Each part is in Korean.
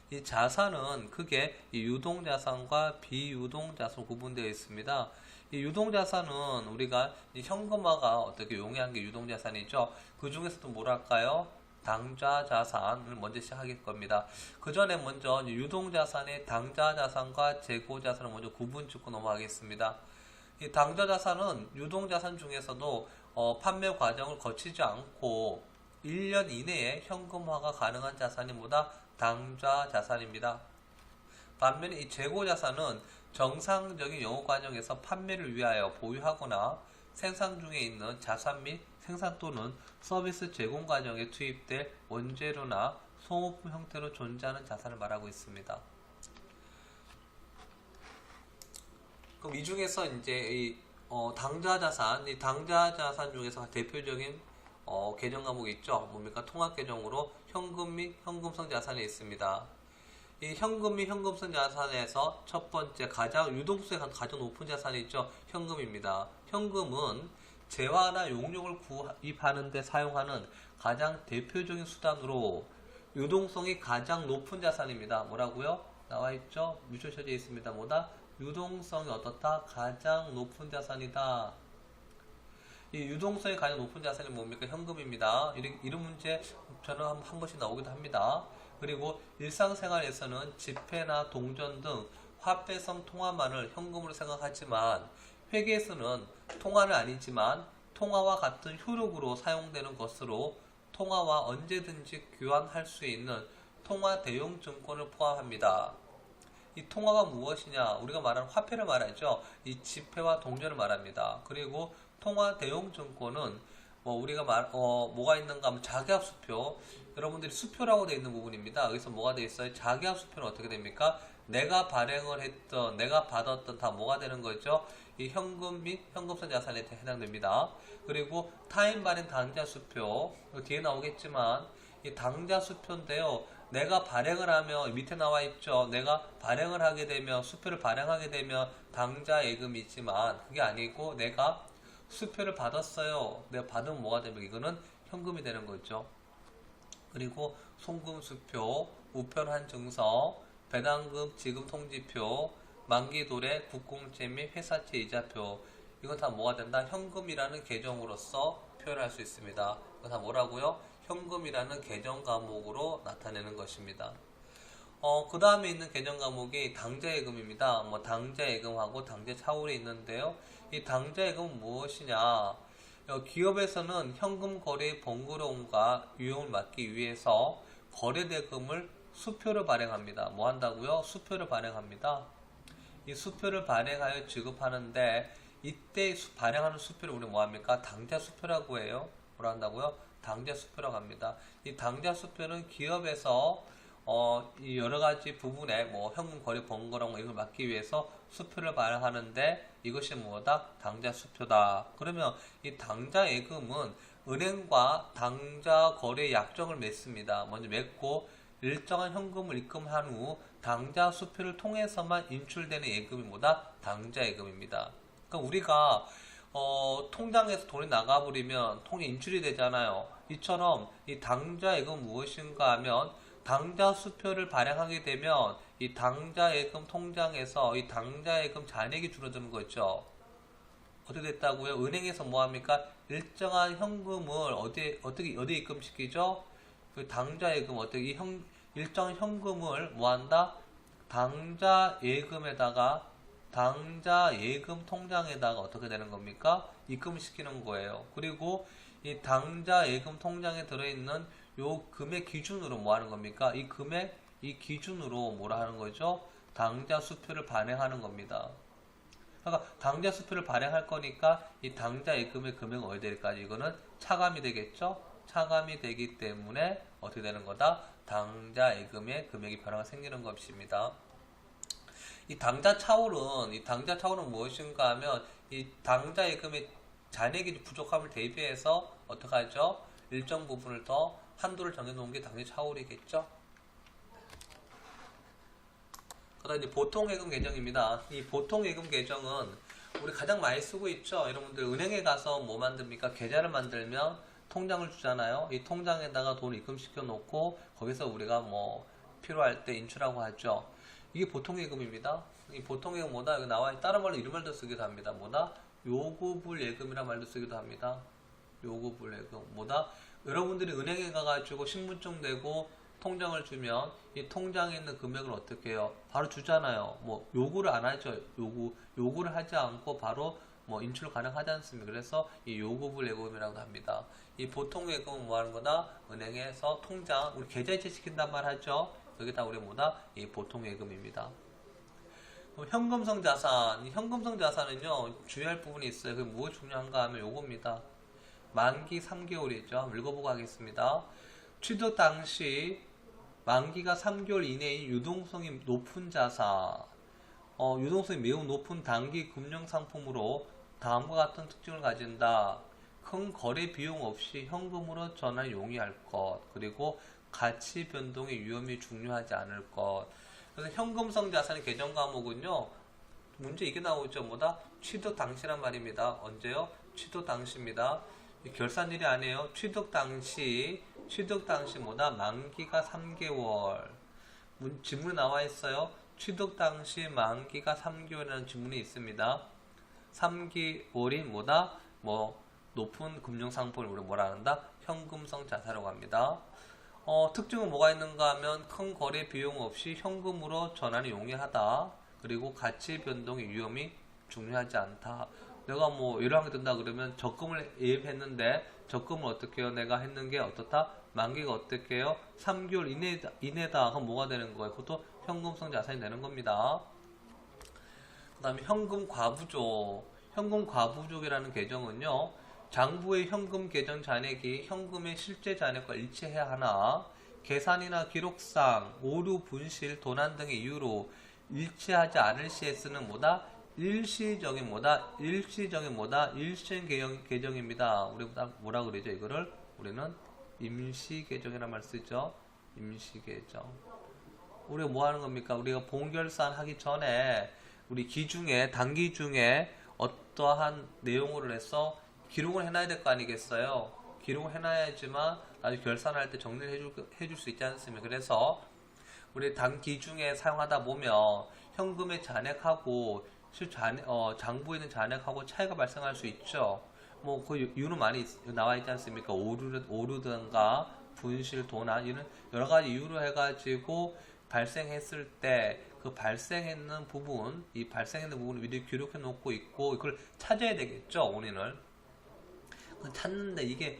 이 자산은 크게 이 유동자산과 비유동자산 구분되어 있습니다. 이 유동자산은 우리가 이 현금화가 어떻게 용이한 게 유동자산이죠. 그 중에서도 뭐랄까요? 당좌자산을 먼저 시작할 겁니다. 그 전에 먼저 유동자산의 당좌자산과 재고자산을 먼저 구분 짓고 넘어가겠습니다. 이 당좌자산은 유동자산 중에서도 판매 과정을 거치지 않고 1년 이내에 현금화가 가능한 자산이 뭐다? 당좌자산입니다. 반면에 이 재고자산은 정상적인 영업 과정에서 판매를 위하여 보유하거나 생산 중에 있는 자산 및 생산 또는 서비스 제공 과정에 투입될 원재료나 소모품 형태로 존재하는 자산을 말하고 있습니다. 그럼 이 중에서 이제 당좌자산, 이 당좌자산 중에서 대표적인 계정 과목이 있죠. 뭡니까? 통합계정으로 현금 및 현금성 자산이 있습니다. 이 현금 및 현금성 자산에서 첫 번째 유동성이 가장 높은 자산이 있죠. 현금입니다. 현금은 재화나 용역을 구입하는 데 사용하는 가장 대표적인 수단으로 유동성이 가장 높은 자산입니다. 뭐라고요? 나와 있죠? 뮤처 처지에 있습니다. 뭐다? 유동성이 어떻다? 가장 높은 자산이다. 이 유동성이 가장 높은 자산이 뭡니까? 현금입니다. 이런 문제 저는 한 번씩 나오기도 합니다. 그리고 일상생활에서는 지폐나 동전 등 화폐성 통화만을 현금으로 생각하지만 회계에서는 통화는 아니지만 통화와 같은 효력으로 사용되는 것으로 통화와 언제든지 교환할 수 있는 통화 대용 증권을 포함합니다. 이 통화가 무엇이냐? 우리가 말하는 화폐를 말하죠. 이 지폐와 동전을 말합니다. 그리고 통화 대용 증권은 우리가 뭐가 있는가 하면 자기합 수표. 여러분들이 수표라고 되어 있는 부분입니다. 여기서 뭐가 되어 있어요? 자기합 수표는 어떻게 됩니까? 내가 발행을 했던, 내가 받았던 다 뭐가 되는 거죠? 이 현금 및 현금성 자산에 해당됩니다. 그리고 타인 발행 당좌 수표. 뒤에 나오겠지만 이 당좌 수표인데요. 내가 발행을 하면 밑에 나와 있죠. 내가 발행을 하게 되면 수표를 발행하게 되면 당좌 예금이 있지만 그게 아니고 내가 수표를 받았어요. 내가 받으면 뭐가 되면 이거는 현금이 되는 거죠. 그리고 송금수표, 우편환증서, 배당금 지급 통지표, 만기도래, 국공채 및 회사채 이자표 이건 다 뭐가 된다? 현금이라는 계정으로서 표현할 수 있습니다. 이건 다 뭐라고요? 현금이라는 계정 과목으로 나타내는 것입니다. 그 다음에 있는 계정 과목이 당좌예금입니다. 당좌예금하고 당좌차울이 있는데요. 이 당좌예금은 무엇이냐? 기업에서는 현금 거래의 번거로움과 유용을 막기 위해서 거래대금을 수표로 발행합니다. 뭐 한다고요? 수표를 발행합니다. 이 수표를 발행하여 지급하는데 이때 발행하는 수표를 우리 뭐합니까? 당좌수표라고 해요. 뭐라 한다고요? 당좌수표라고 합니다. 이 당좌수표는 기업에서 이 여러 가지 부분에 현금 거래 번거로움 이걸 막기 위해서 수표를 발행하는데 이것이 뭐다? 당좌수표다. 그러면 이 당좌예금은 은행과 당좌 거래 약정을 맺습니다. 먼저 맺고 일정한 현금을 입금한 후 당좌수표를 통해서만 인출되는 예금이 뭐다? 당좌예금입니다. 그러니까 우리가 통장에서 돈이 나가버리면 통에 인출이 되잖아요. 이처럼 이 당좌예금은 무엇인가 하면 당좌수표를 발행하게 되면 이 당좌예금 통장에서 이 당좌예금 잔액이 줄어드는 거죠. 어떻게 됐다고요? 은행에서 뭐합니까? 일정한 현금을 어디에 입금시키죠? 그 당좌예금 일정한 현금을 뭐한다? 당좌예금 통장에다가 어떻게 되는 겁니까? 입금시키는 거예요. 그리고 이 당좌예금 통장에 들어있는 요 금액 기준으로 뭐 하는 겁니까? 이 기준으로 뭐라 하는 거죠? 당좌수표를 발행하는 겁니다. 그러니까 당좌수표를 발행할 거니까 이 당좌예금의 금액은 어디 될까지? 이거는 차감이 되겠죠? 차감이 되기 때문에 어떻게 되는 거다? 당좌예금의 금액이 변화가 생기는 것입니다. 이 당좌차울은 무엇인가 하면 이 당좌예금의 잔액이 부족함을 대비해서 어떻게 하죠? 일정 부분을 더 한도를 정해놓은 게 당좌차울이겠죠? 그 다음 이제 보통예금 계정입니다. 이 보통예금 계정은 우리 가장 많이 쓰고 있죠? 여러분들 은행에 가서 뭐 만듭니까? 계좌를 만들면 통장을 주잖아요. 이 통장에다가 돈을 입금시켜 놓고 거기서 우리가 필요할 때 인출하고 하죠. 이게 보통예금입니다. 이 보통예금 뭐다? 여기 나와 있는 다른 말로 이런 말도 쓰기도 합니다. 뭐다? 요구불예금이라는 말도 쓰기도 합니다. 요구불예금 뭐다? 여러분들이 은행에 가가지고 신분증 내고 통장을 주면 이 통장에 있는 금액을 어떻게 해요? 바로 주잖아요. 뭐 요구를 안 하죠. 요구를 하지 않고 바로 뭐 인출 가능하지 않습니까? 그래서 이 요구불예금이라고 합니다. 이 보통예금은 뭐 하는 거다? 은행에서 통장 우리 계좌이체 시킨단 말 하죠. 여기다 우리 뭐다? 이 보통예금입니다. 그럼 현금성 자산, 이 현금성 자산은요 주의할 부분이 있어요. 그게 뭐가 중요한가 하면 요겁니다. 만기 3개월이죠. 한번 읽어보고 하겠습니다. 취득 당시 만기가 3개월 이내인 유동성이 높은 자산, 유동성이 매우 높은 단기 금융상품으로 다음과 같은 특징을 가진다. 큰 거래 비용 없이 현금으로 전환 용이할 것, 그리고 가치 변동의 위험이 중요하지 않을 것. 그래서 현금성 자산의 개정 과목은요, 문제 이게 나오죠. 뭐다? 취득 당시란 말입니다. 언제요? 취득 당시입니다. 결산일이 아니에요. 취득 당시 뭐다? 만기가 3개월. 지문에 나와 있어요. 취득 당시 만기가 3개월이라는 지문이 있습니다. 3개월이 뭐다? 뭐 높은 금융상품을 우리 뭐라 한다? 현금성 자산이라고 합니다. 특징은 뭐가 있는가 하면 큰 거래 비용 없이 현금으로 전환이 용이하다. 그리고 가치 변동의 위험이 중요하지 않다. 내가 뭐 예를 하게 된다 그러면 적금을 예입했는데 적금을 어떻게 해요? 내가 했는 게 어떻다? 만기가 어떻게 해요? 3개월 이내다. 그럼 뭐가 되는 거예요? 그것도 현금성 자산이 되는 겁니다. 그 다음에 현금 과부족. 현금 과부족이라는 계정은요. 장부의 현금 계정 잔액이 현금의 실제 잔액과 일치해야 하나 계산이나 기록상 오류, 분실, 도난 등의 이유로 일치하지 않을 시에 쓰는 뭐다? 일시적인 계정입니다. 우리 뭐라 그러죠? 이거를 우리는 임시 계정이라는 말 쓰죠. 임시 계정. 우리가 뭐 하는 겁니까? 우리가 본결산 하기 전에 우리 단기 중에 어떠한 내용으로 해서 기록을 해놔야 될 거 아니겠어요? 기록을 해놔야지만 나중에 결산할 때 정리를 해줄 수 있지 않습니까? 그래서 우리 단기 중에 사용하다 보면 현금의 잔액하고 장부에 있는 잔액하고 차이가 발생할 수 있죠. 뭐 그 이유는 많이 나와 있지 않습니까? 오류든가 분실, 도난 이런 여러 가지 이유로 해가지고 발생했을 때 그 발생했는 부분을 미리 기록해 놓고 있고 이걸 찾아야 되겠죠, 원인을. 찾는데 이게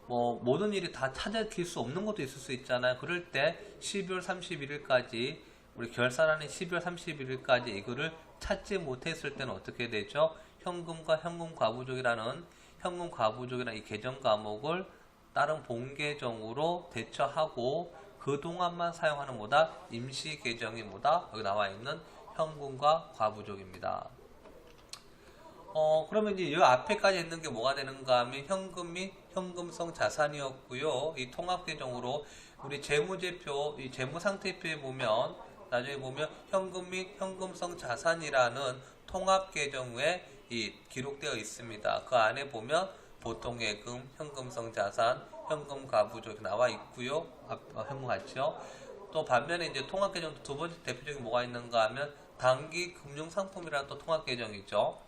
뭐 모든 일이 다 찾아질 수 없는 것도 있을 수 있잖아요. 그럴 때 12월 31일까지 우리 결산하는 12월 31일까지 이거를 찾지 못했을 때는 어떻게 되죠? 현금과 현금 과부족이라는 이 계정 과목을 다른 본계정으로 대처하고 그동안만 사용하는 뭐다? 임시 계정이 뭐다? 여기 나와 있는 현금과 과부족입니다. 그러면 이제 이 앞에까지 있는 게 뭐가 되는가 하면 현금이 현금성 자산이었고요. 이 통합계정으로 우리 재무제표, 이 재무상태표에 보면 나중에 보면 현금 및 현금성 자산이라는 통합계정에 기록되어 있습니다. 그 안에 보면 보통예금, 현금성 자산, 현금 과부족 나와 있고요. 현금 같이요. 또 반면에 이제 통합계정 두 번째 대표적인 뭐가 있는가 하면 단기 금융상품이라는 또 통합계정이죠.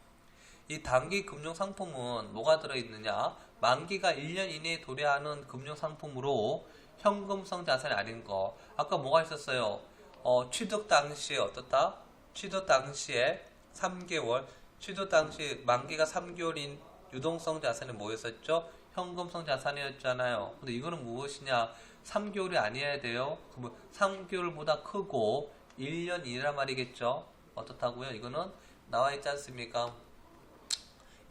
이 단기 금융상품은 뭐가 들어있느냐? 만기가 1년 이내에 도래하는 금융상품으로 현금성 자산이 아닌 거. 아까 뭐가 있었어요? 취득 당시에 어떻다? 취득 당시에 3개월, 취득 당시 만기가 3개월인 유동성 자산이 뭐였었죠? 현금성 자산이었잖아요. 근데 이거는 무엇이냐? 3개월이 아니어야 돼요. 그러면 3개월보다 크고 1년 이내란 말이겠죠? 어떻다고요? 이거는 나와 있지 않습니까?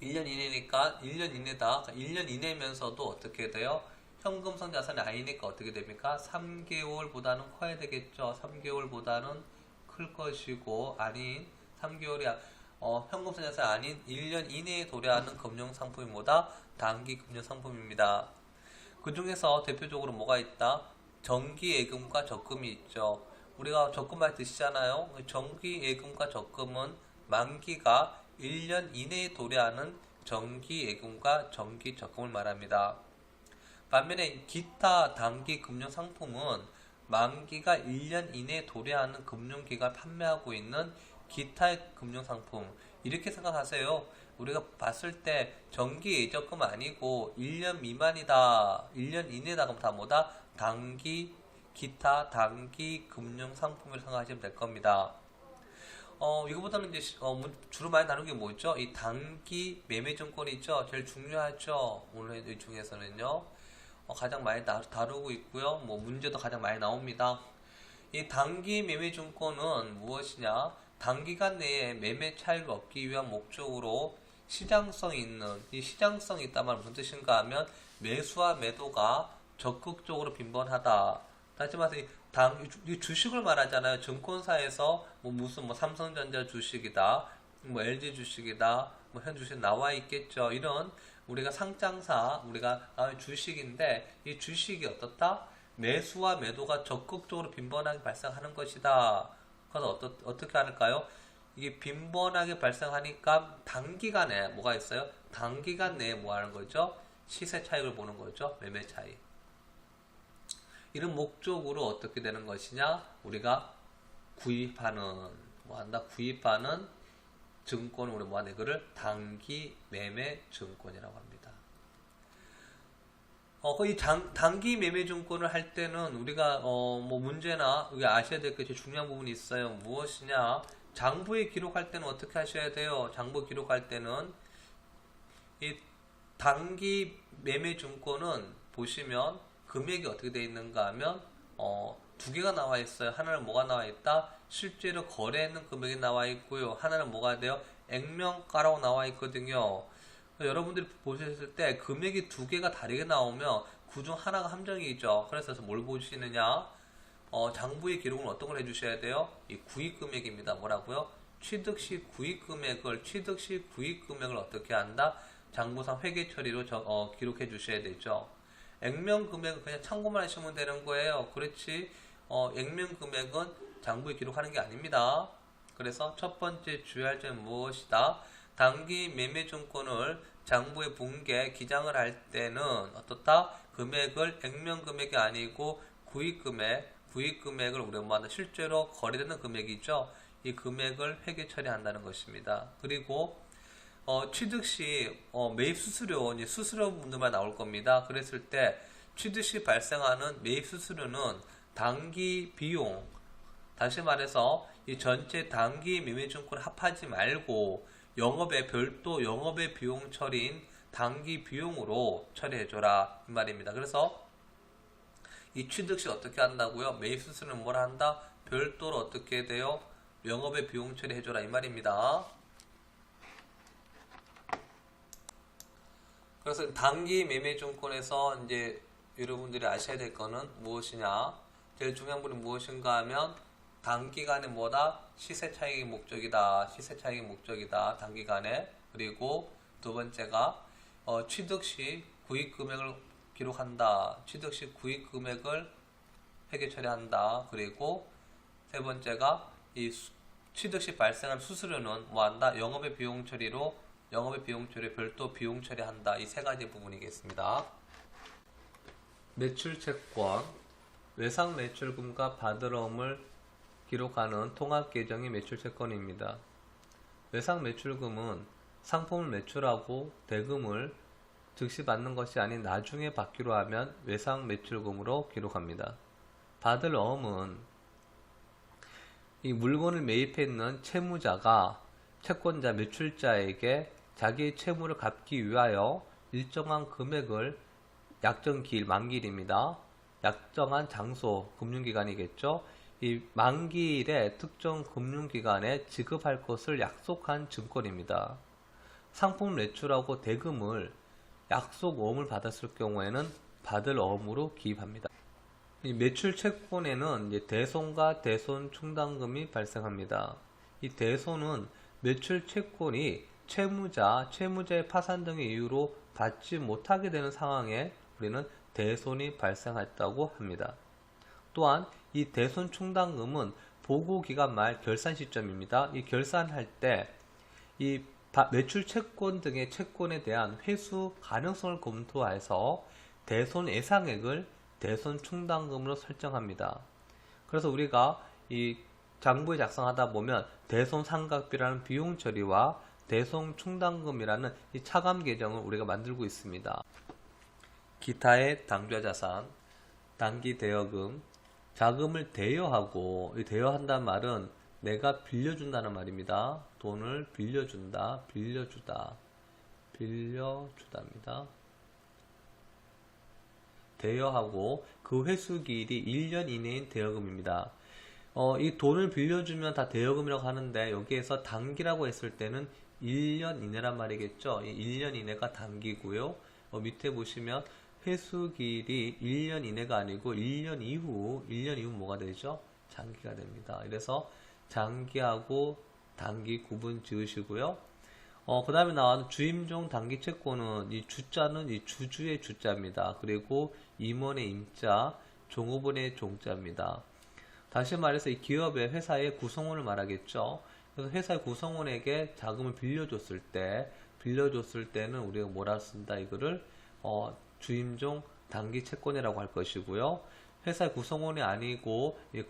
1년 이내니까 1년 이내다. 1년 이내면서도 어떻게 돼요? 현금성 자산이 아니니까 어떻게 됩니까? 3개월보다는 커야 되겠죠. 3개월보다는 클 것이고 아닌 3개월이 현금성 자산이 아닌 1년 이내에 도래하는 금융상품이 뭐다? 단기 금융상품입니다. 그 중에서 대표적으로 뭐가 있다? 정기예금과 적금이 있죠. 우리가 적금 많이 드시잖아요. 정기예금과 적금은 만기가 1년 이내에 도래하는 정기예금과 정기적금을 말합니다. 반면에 기타 단기 금융상품은 만기가 1년 이내에 도래하는 금융기관 판매하고 있는 기타의 금융상품 이렇게 생각하세요. 우리가 봤을 때 정기 예적금 아니고 1년 미만이다, 1년 이내다 그럼 다 뭐다? 단기 기타 단기 금융상품을 생각하시면 될 겁니다. 이거보다는 이제 주로 많이 다루는 게 뭐죠? 이 단기 매매증권이 있죠. 제일 중요하죠. 오늘 이 중에서는요. 가장 많이 다루고 있고요. 뭐 문제도 가장 많이 나옵니다. 이 단기 매매증권은 무엇이냐? 단기간 내에 매매 차익을 얻기 위한 목적으로 시장성이 있는, 이 시장성이 있다는 말 무슨 뜻인가 하면 매수와 매도가 적극적으로 빈번하다. 다시 말해서 이 주식을 말하잖아요. 증권사에서 무슨 삼성전자 주식이다, LG 주식이다, 현 주식 나와 있겠죠. 이런 우리가 상장사, 우리가 주식인데 이 주식이 어떻다? 매수와 매도가 적극적으로 빈번하게 발생하는 것이다. 그래서 어떻게 할까요? 이게 빈번하게 발생하니까 단기간에 뭐가 있어요? 단기간 내에 뭐 하는 거죠? 시세 차익을 보는 거죠. 매매 차익. 이런 목적으로 어떻게 되는 것이냐? 우리가 구입하는, 구입하는 증권을 우리 뭐하는 이거를 단기 매매 증권이라고 합니다. 이 단기 매매 증권을 할 때는 우리가 문제나 우리가 아셔야 될 게 제일 중요한 부분이 있어요. 무엇이냐? 장부에 기록할 때는 어떻게 하셔야 돼요? 장부 기록할 때는 이 단기 매매 증권은 보시면 금액이 어떻게 되어 있는가 하면 두 개가 나와 있어요. 하나는 뭐가 나와 있다? 실제로 거래했는 금액이 나와 있고요. 하나는 뭐가 돼요? 액면가라고 나와 있거든요. 여러분들이 보셨을 때 금액이 두 개가 다르게 나오면 그중 하나가 함정이죠. 그래서 뭘 보시느냐? 장부의 기록은 어떤 걸 해주셔야 돼요? 이 구입 금액입니다. 뭐라고요? 취득 시 구입 금액을 어떻게 한다? 장부상 회계 처리로 기록해 주셔야 되죠. 액면 금액은 그냥 참고만 하시면 되는 거예요. 그렇지, 액면 금액은 장부에 기록하는 게 아닙니다. 그래서 첫 번째 주의할 점은 무엇이다? 단기 매매증권을 장부에 분계, 기장을 할 때는 어떻다? 금액을 액면 금액이 아니고 구입 금액을 우리가 뭐한다? 실제로 거래되는 금액이죠. 이 금액을 회계 처리한다는 것입니다. 그리고 취득 시 매입 수수료, 이제 수수료 문제만 나올 겁니다. 그랬을 때 취득 시 발생하는 매입 수수료는 단기 비용, 다시 말해서 이 전체 단기 매매증권 합하지 말고 별도 영업의 비용 처리인 단기 비용으로 처리해줘라 이 말입니다. 그래서 이 취득 시 어떻게 한다고요? 매입 수수료는 뭘 한다? 별도로 어떻게 돼요? 영업의 비용 처리해줘라 이 말입니다. 그래서 단기 매매증권에서 이제 여러분들이 아셔야 될 거는 무엇이냐? 제일 중요한 부분이 무엇인가 하면 단기간에 뭐다? 시세 차익이 목적이다. 단기간에. 그리고 두 번째가 취득 시 구입 금액을 기록한다. 취득 시 구입 금액을 회계 처리한다. 그리고 세 번째가 이 취득 시 발생한 수수료는 뭐한다? 영업의 비용 처리에 별도 비용 처리한다. 이 세 가지 부분이겠습니다. 매출 채권, 외상 매출금과 받으러움을 기록하는 통합 계정의 매출 채권입니다. 외상 매출금은 상품을 매출하고 대금을 즉시 받는 것이 아닌 나중에 받기로 하면 외상 매출금으로 기록합니다. 받으러움은 이 물건을 매입했는 채무자가 채권자 매출자에게 자기의 채무를 갚기 위하여 일정한 금액을 약정 기일, 만기일입니다. 약정한 장소, 금융기관이겠죠. 이 만기일에 특정 금융기관에 지급할 것을 약속한 증권입니다. 상품 매출하고 대금을 약속어음을 받았을 경우에는 받을 어음으로 기입합니다. 이 매출 채권에는 이제 대손과 대손 충당금이 발생합니다. 이 대손은 매출 채권이 채무자의 파산 등의 이유로 받지 못하게 되는 상황에 우리는 대손이 발생했다고 합니다. 또한 이 대손 충당금은 보고기간 말 결산 시점입니다. 이 결산할 때 이 매출 채권 등의 채권에 대한 회수 가능성을 검토해서 대손 예상액을 대손 충당금으로 설정합니다. 그래서 우리가 이 장부에 작성하다 보면 대손상각비라는 비용 처리와 대손충당금이라는 이 차감 계정을 우리가 만들고 있습니다. 기타의 당좌자산, 단기 대여금, 자금을 대여하고, 이 대여한다는 말은 내가 빌려준다는 말입니다. 돈을 빌려준다, 빌려주다입니다. 대여하고 그 회수기일이 1년 이내인 대여금입니다. 이 돈을 빌려주면 다 대여금이라고 하는데 여기에서 단기라고 했을 때는 1년 이내란 말이겠죠. 이 1년 이내가 단기고요. 밑에 보시면 회수기일이 1년 이내가 아니고 1년 이후 뭐가 되죠? 장기가 됩니다. 그래서 장기하고 단기 구분 지으시고요. 그 다음에 나와는 주임종 단기 채권은 이 주자는 이 주주의 주자입니다. 그리고 임원의 임자, 종업원의 종자입니다. 다시 말해서 이 기업의 회사의 구성원을 말하겠죠. 그래서 회사의 구성원에게 자금을 빌려줬을 때는 우리가 뭐라 쓴다? 이거를 주임종 단기 채권이라고 할 것이고요. 회사의 구성원이 아니고 이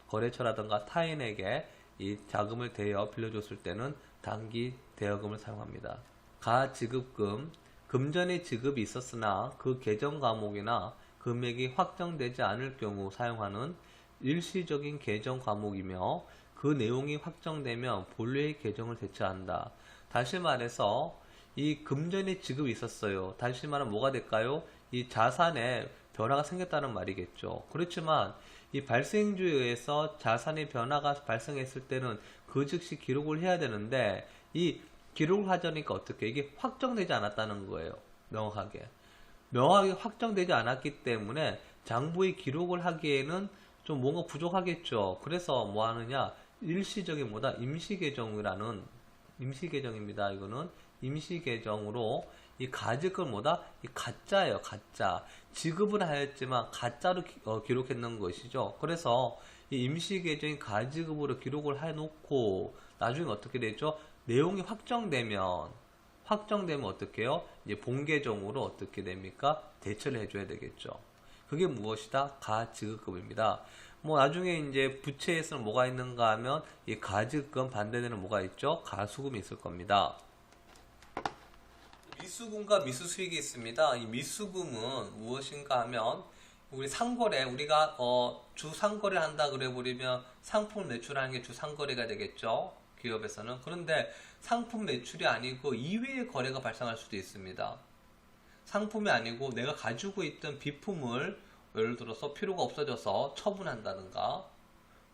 거래처라든가 타인에게 이 자금을 대여 빌려줬을 때는 단기 대여금을 사용합니다. 가지급금, 금전의 지급이 있었으나 그 계정 과목이나 금액이 확정되지 않을 경우 사용하는 일시적인 계정 과목이며 그 내용이 확정되면 본래의 계정을 대체한다. 다시 말해서 이 금전의 지급이 있었어요. 다시 말하면 뭐가 될까요? 이 자산에 변화가 생겼다는 말이겠죠. 그렇지만 이 발생주에 의해서 자산의 변화가 발생했을 때는 그 즉시 기록을 해야 되는데 이 기록을 하자니까 어떻게 이게 확정되지 않았다는 거예요. 명확하게 확정되지 않았기 때문에 장부에 기록을 하기에는 좀 뭔가 부족하겠죠. 그래서 뭐 하느냐, 일시적인 뭐다 임시계정이라는 임시계정입니다. 이거는 임시계정으로 이 가지금 뭐다 이 가짜예요. 가짜 지급은 하였지만 가짜로 기록했는 것이죠. 그래서 이 임시계정이 가지급으로 기록을 해놓고 나중에 어떻게 되죠? 내용이 확정되면 어떻게 해요? 이제 본계정으로 어떻게 됩니까? 대처를 해줘야 되겠죠. 그게 무엇이다? 가지급입니다. 뭐 나중에 이제 부채에서는 뭐가 있는가 하면 이 가지급 반대되는 뭐가 있죠? 가수금이 있을 겁니다. 미수금과 미수수익이 있습니다. 이 미수금은 무엇인가 하면 우리 상거래, 우리가 주상거래 한다 그래 버리면 상품 매출하는 게 주상거래가 되겠죠. 기업에서는. 그런데 상품 매출이 아니고 이외의 거래가 발생할 수도 있습니다. 상품이 아니고 내가 가지고 있던 비품을 예를 들어서 필요가 없어져서 처분한다든가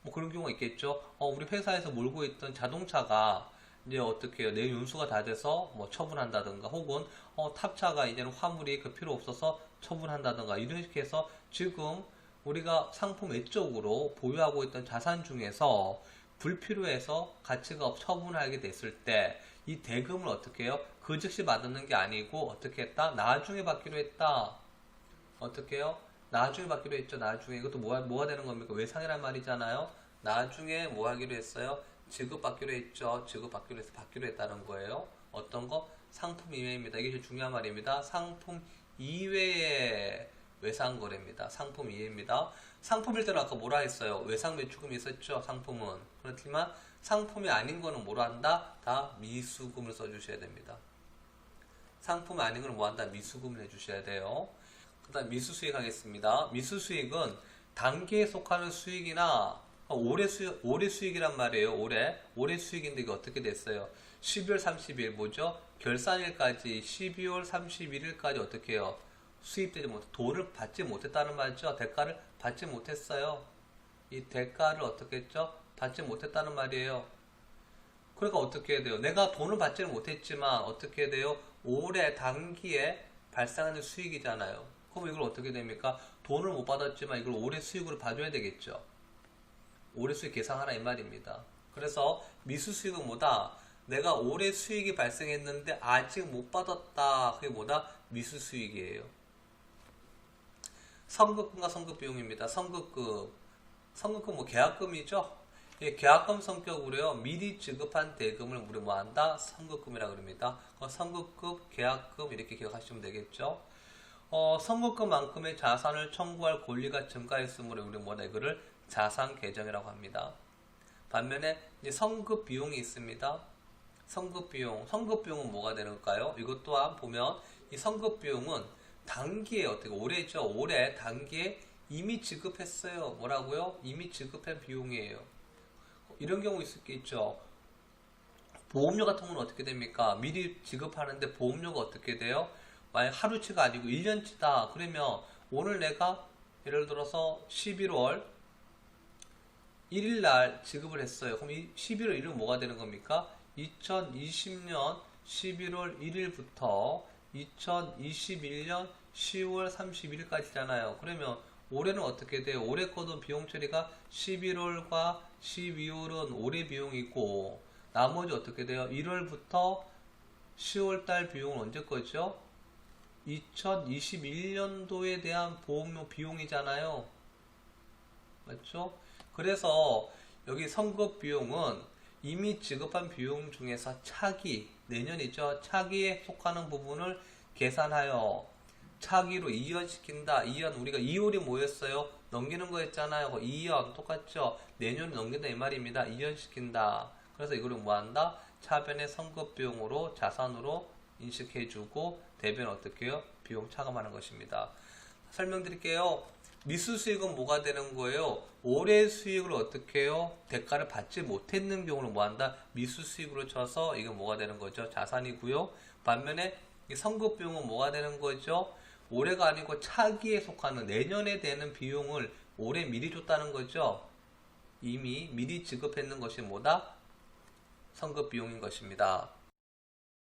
뭐 그런 경우가 있겠죠. 우리 회사에서 몰고 있던 자동차가 이제 어떻게 해요? 내 연수가 다 돼서 뭐 처분한다든가 혹은 탑차가 이제는 화물이 그 필요 없어서 처분한다든가 이런 식으로 해서 지금 우리가 상품 외적으로 보유하고 있던 자산 중에서 불필요해서 가치가 처분하게 됐을 때 이 대금을 어떻게 해요? 그 즉시 받는 게 아니고 어떻게 했다? 나중에 받기로 했다. 어떻게 해요? 나중에 받기로 했죠. 나중에 이것도 뭐가 되는 겁니까? 외상이란 말이잖아요. 나중에 뭐 하기로 했어요? 지급받기로 했죠. 지급받기로 해서 받기로 했다는 거예요. 어떤 거? 상품 이외입니다. 이게 제일 중요한 말입니다. 상품 이외의 외상거래입니다. 상품 이외입니다. 상품일 때는 아까 뭐라 했어요? 외상 매출금이 있었죠. 상품은. 그렇지만 상품이 아닌 거는 뭐라 한다? 다 미수금을 써주셔야 됩니다. 상품이 아닌 거는 뭐 한다? 미수금을 해주셔야 돼요. 그 다음 미수수익 하겠습니다. 미수수익은 단기에 속하는 수익이나 올해 수익이란 말이에요. 올해 수익인데 이게 어떻게 됐어요? 12월 30일 뭐죠? 결산일까지 12월 31일까지 어떻게 해요? 수입되지 못해 돈을 받지 못했다는 말이죠. 대가를 받지 못했어요. 이 대가를 어떻게 했죠? 받지 못했다는 말이에요. 그러니까 어떻게 해야 돼요? 내가 돈을 받지는 못했지만 어떻게 해야 돼요? 올해 단기에 발생하는 수익이잖아요. 그럼 이걸 어떻게 됩니까? 돈을 못 받았지만 이걸 올해 수익으로 봐줘야 되겠죠. 올해 수익 계산하라 이 말입니다. 그래서 미수 수익은 뭐다? 내가 올해 수익이 발생했는데 아직 못 받았다. 그게 뭐다? 미수 수익이에요. 선급금과 선급비용입니다. 선급금 뭐 계약금이죠. 예, 계약금 성격으로요. 미리 지급한 대금을 우리 뭐한다? 선급금이라고 합니다. 선급금, 계약금 이렇게 기억하시면 되겠죠. 선급금만큼의 자산을 청구할 권리가 증가했으므로 우리 뭐다 이거를 자산 계정이라고 합니다. 반면에 이제 선급 비용이 있습니다. 선급 비용은 뭐가 되는가요? 이것 또한 보면 이 선급 비용은 단기에 어떻게 올해죠? 올해 단기에 이미 지급했어요. 뭐라고요? 이미 지급한 비용이에요. 이런 경우 있겠죠. 보험료 같은 건 어떻게 됩니까? 미리 지급하는데 보험료가 어떻게 돼요? 만약 하루치가 아니고 1년치다. 그러면 오늘 내가 예를 들어서 11월 1일 날 지급을 했어요. 그럼 이 11월 1일은 뭐가 되는 겁니까? 2020년 11월 1일부터 2021년 10월 31일까지잖아요. 그러면 올해는 어떻게 돼요? 올해 거둔 비용 처리가 11월과 12월은 올해 비용이고 나머지 어떻게 돼요? 1월부터 10월달 비용은 언제 거죠? 2021년도에 대한 보험료 비용이잖아요. 맞죠? 그래서 여기 선급 비용은 이미 지급한 비용 중에서 차기, 내년이죠. 차기에 속하는 부분을 계산하여 차기로 이연시킨다. 이연 우리가 2월이 뭐였어요? 넘기는 거였잖아요. 2연 똑같죠? 내년에 넘긴다 이 말입니다. 이연시킨다. 그래서 이거를 뭐한다? 차변의 선급 비용으로 자산으로 인식해주고 대변 어떻게 해요? 비용 차감하는 것입니다. 설명드릴게요. 미수 수익은 뭐가 되는 거예요? 올해 수익을 어떻게 해요? 대가를 받지 못했는 경우는 뭐한다? 미수 수익으로 쳐서 이건 뭐가 되는 거죠? 자산이고요. 반면에 이 선급 비용은 뭐가 되는 거죠? 올해가 아니고 차기에 속하는 내년에 되는 비용을 올해 미리 줬다는 거죠. 이미 미리 지급했는 것이 뭐다? 선급 비용인 것입니다.